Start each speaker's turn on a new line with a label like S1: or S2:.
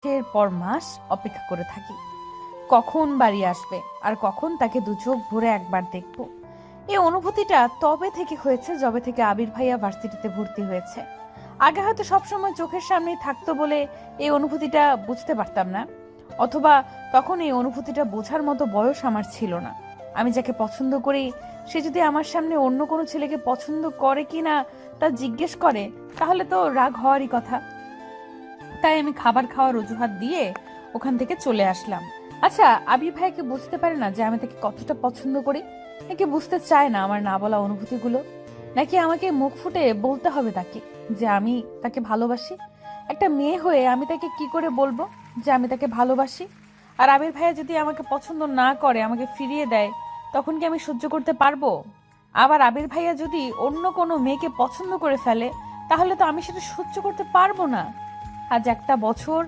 S1: মাসের পর মাস অপেক্ষা করে থাকি কখন বাড়ি আসবে আর কখন তাকে দু চোখ ভরে একবার দেখব। এই অনুভূতিটা তবে থেকে হয়েছে যবে থেকে আবির ভাইয়া ভার্সিটিতে ভর্তি হয়েছে। আগে হয়তো সবসময় চোখের সামনেই থাকতো বলে এই অনুভূতিটা বুঝতে পারতাম না, অথবা তখন এই অনুভূতিটা বোঝার মতো বয়স আমার ছিল না। আমি যাকে পছন্দ করি সে যদি আমার সামনে অন্য কোনো ছেলেকে পছন্দ করে কিনা তা জিজ্ঞেস করে তাহলে তো রাগ হওয়ারই কথা। তাই আমি খাবার খাওয়ার অজুহাত দিয়ে ওখান থেকে চলে আসলাম। আচ্ছা, আবির ভাইকে বুঝতে পারে না যে আমি তাকে কতটা পছন্দ করি? নাকি বুঝতে চায় না আমার না বলা অনুভূতিগুলো? নাকি আমাকে মুখ ফুটে বলতে হবে তাকে যে আমি তাকে ভালোবাসি? একটা মেয়ে হয়ে আমি তাকে কি করে বলবো যে আমি তাকে ভালোবাসি? আর আবির ভাইয়া যদি আমাকে পছন্দ না করে, আমাকে ফিরিয়ে দেয়, তখন কি আমি সহ্য করতে পারবো? আবার আবির ভাইয়া যদি অন্য কোনো মেয়েকে পছন্দ করে ফেলে, তাহলে তো আমি সেটা সহ্য করতে পারবো না। আজ একটা বছর